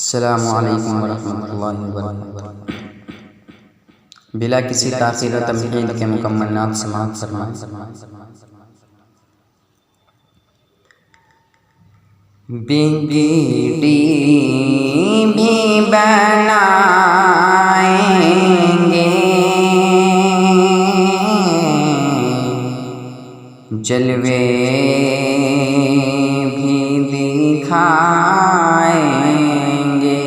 السلام علیکم ورحمۃ اللہ وبرکاتہ۔ بلا کسی تاخیر و تمہید کے مکمل نعت سماعت فرمائیں۔ بگڑی بھی بنائیں گے، جلوے بھی دکھائیں گے،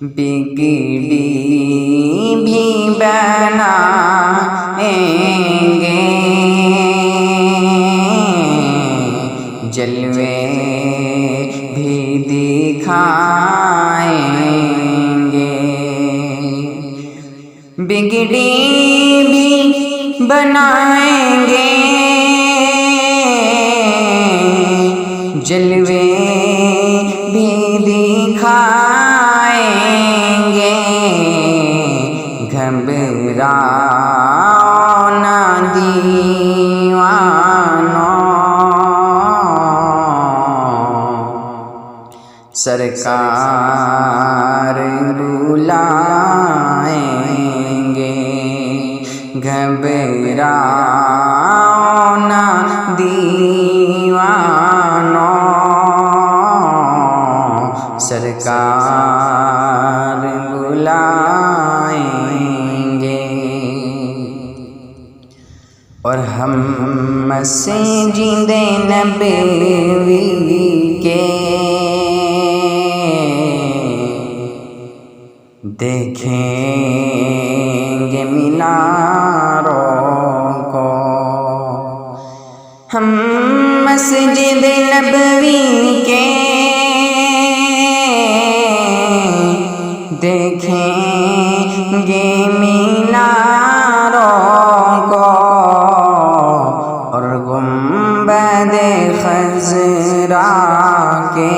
بگڑی بھی بنائیں گے، جلوے بھی دکھائیں گے، بگڑی بھی بنائیں گے، جلوے بھی دکھائیں گے، گھبراؤ نہ دیوانو، سرکار بلائیں گے، گھبراؤ نہ دیوانو، سرکار بلائیں گے، اور ہم مسجد نبوی کے دیکھیں گے میناروں کو، ہم مسجد نبوی کے دیکھیں گے میناروں کو، اور گنبد خضرا کے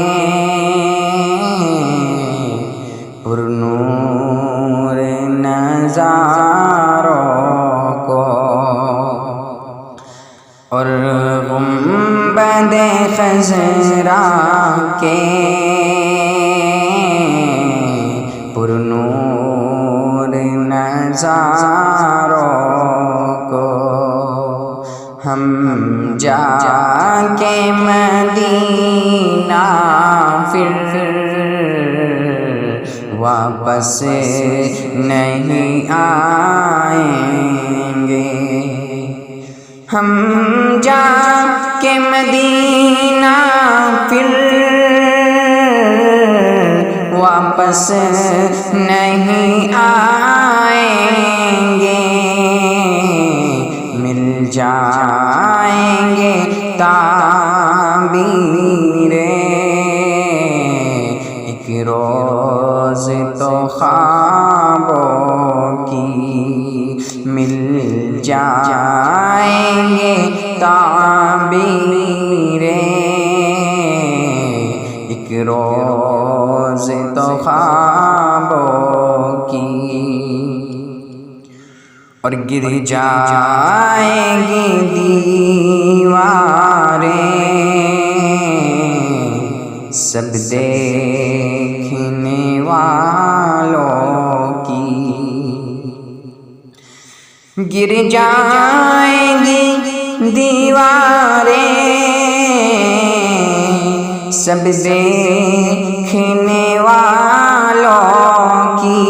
پرنور نظاروں کو، اور گنبد خضرا کے پرنور نظاروں کو، ہم جا کے مدینہ پھر واپس نہیں آئیں گے، ہم جا کے مدینہ پھر واپس نہیں آئیں گے، مل جائیں گے تعبیر ایک روز تو خوابوں کی، مل جائیں گے تعبیر ایک روز تو خوابوں کی، اور گر جائیں گی دیواریں سب دیکھنے والوں کی، گر جائیں گی دیواریں سب دیکھنے والوں کی،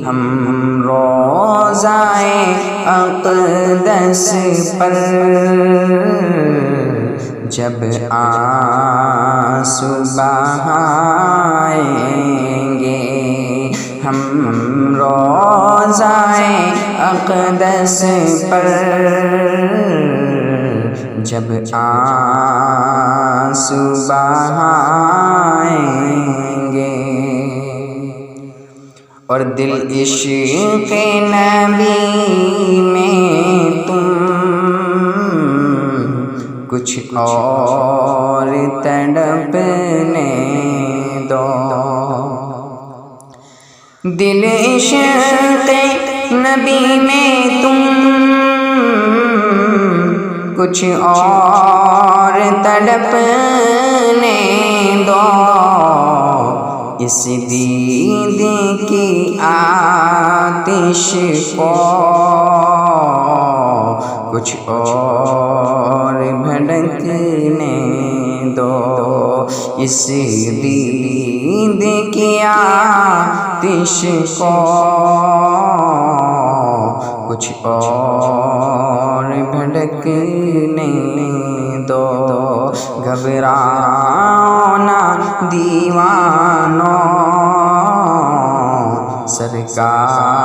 ہم روضۂ اقدس پر جب آنسو بہائیں گے، ہم روضۂ اقدس پر جب آنسو بہائیں گے، اور دل عشق نبی میں تم کچھ اور تڑپنے دو، دل عشق نبی میں تم کچھ اور تڑپنے دو اس دید کی آتش کو کچھ اور بھڑکنے دو اس دید کی آتش کو کچھ اور بھڑکنے دو گھبراؤ نہ دیوانوں سرکار